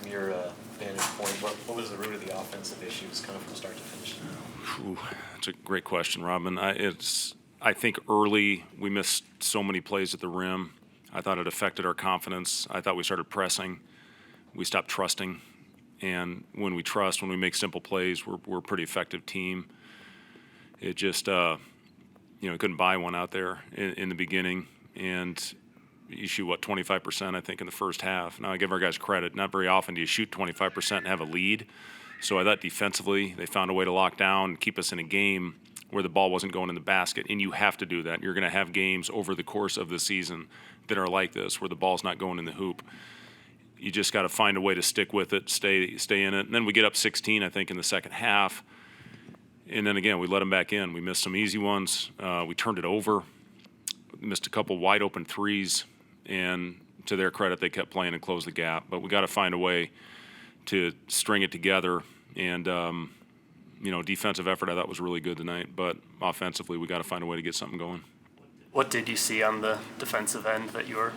from your vantage point, what was the root of the offensive issues kind of from start to finish? That's a great question, Robin. I think early we missed so many plays at the rim. I thought it affected our confidence. I thought we started pressing. We stopped trusting. And when we trust, when we make simple plays, we're a pretty effective team. It just, couldn't buy one out there in the beginning. And you shoot, 25%, I think, in the first half. Now, I give our guys credit. Not very often do you shoot 25% and have a lead. So I thought defensively they found a way to lock down and keep us in a game where the ball wasn't going in the basket. And you have to do that. You're going to have games over the course of the season that are like this, where the ball's not going in the hoop. You just got to find a way to stick with it, stay in it. And then we get up 16, I think, in the second half. And then, again, we let them back in. We missed some easy ones. We turned it over. Missed a couple wide-open threes. And to their credit, they kept playing and closed the gap. But we got to find a way to string it together. And, defensive effort I thought was really good tonight. But offensively, we got to find a way to get something going. What did you see on the defensive end that you were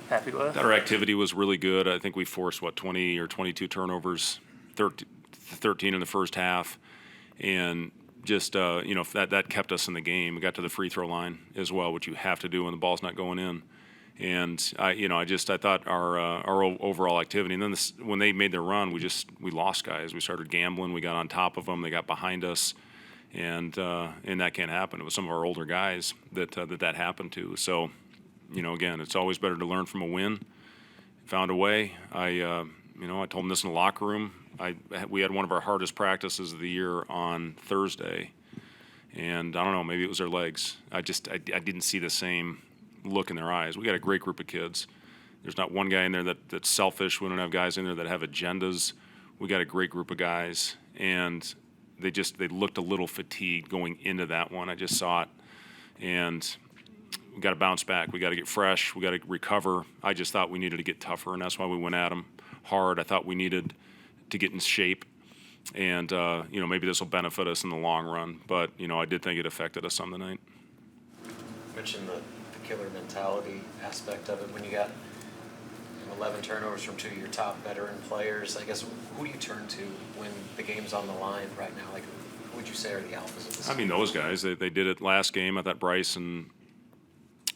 happy with? Our activity was really good. I think we forced, 20 or 22 turnovers, 13 in the first half. And just, that kept us in the game. We got to the free throw line as well, which you have to do when the ball's not going in. And I thought our overall activity. And then when they made their run, we lost guys. We started gambling. We got on top of them. They got behind us. And that can't happen. It was some of our older guys that happened to. So, again, it's always better to learn from a win. Found a way. I told them this in the locker room. We had one of our hardest practices of the year on Thursday, and I don't know, maybe it was their legs. I didn't see the same look in their eyes. We got a great group of kids. There's not one guy in there that's selfish. We don't have guys in there that have agendas. We got a great group of guys, and they looked a little fatigued going into that one. I just saw it, and we got to bounce back. We got to get fresh. We got to recover. I just thought we needed to get tougher, and that's why we went at them hard. I thought we needed to get in shape, and maybe this will benefit us in the long run. But I did think it affected us some tonight. You mentioned the killer mentality aspect of it. When you got 11 turnovers from two of your top veteran players, I guess who do you turn to when the game's on the line right now? Like, who would you say are the alphas of this? I mean, those guys. They did it last game. I thought Bryce and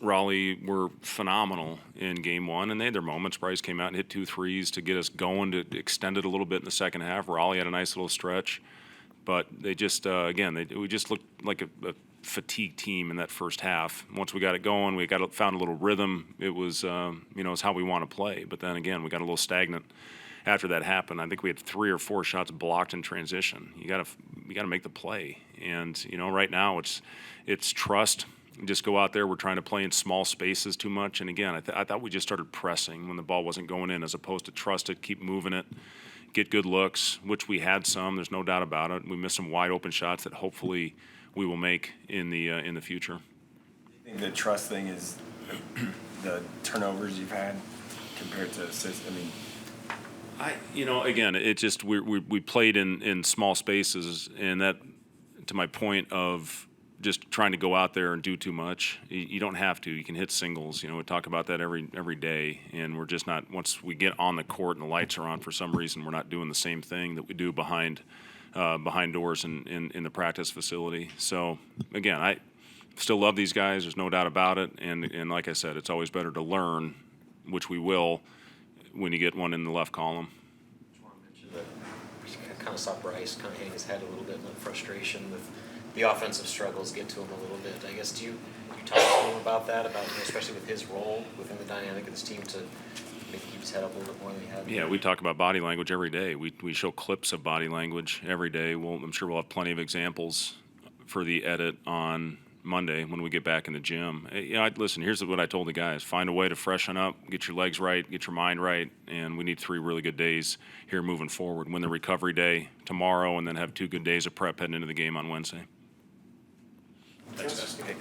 Raleigh were phenomenal in game one, and they had their moments. Bryce came out and hit 2 threes to get us going, to extend it a little bit in the second half. Raleigh had a nice little stretch, but they just, we just looked like a fatigued team in that first half. Once we got it going, we found a little rhythm. It was, it's how we want to play. But then again, we got a little stagnant after that happened. I think we had 3 or 4 shots blocked in transition. You got to make the play, and right now it's trust. Just go out there. We're trying to play in small spaces too much. And again, I thought we just started pressing when the ball wasn't going in, as opposed to trust it, keep moving it, get good looks, which we had some. There's no doubt about it. We missed some wide open shots that hopefully we will make in the future. I think the trust thing is the turnovers you've had compared to assists. I mean, again, it just we played in small spaces, and that, to my point of just trying to go out there and do too much. You don't have to. You can hit singles. We talk about that every day, and we're just not. Once we get on the court and the lights are on, for some reason, we're not doing the same thing that we do behind doors in the practice facility. So again, I still love these guys. There's no doubt about it. And like I said, it's always better to learn, which we will, when you get one in the left column. I just want to mention that I kind of saw Bryce kind of hang his head a little bit in frustration with the offensive struggles get to him a little bit. I guess, do you talk to him about that, especially with his role within the dynamic of this team, to maybe keep his head up a little bit more than he had? Yeah, we talk about body language every day. We show clips of body language every day. I'm sure we'll have plenty of examples for the edit on Monday when we get back in the gym. Listen, here's what I told the guys. Find a way to freshen up, get your legs right, get your mind right, and we need 3 really good days here moving forward. Win the recovery day tomorrow, and then have 2 good days of prep heading into the game on Wednesday. Thanks, guys.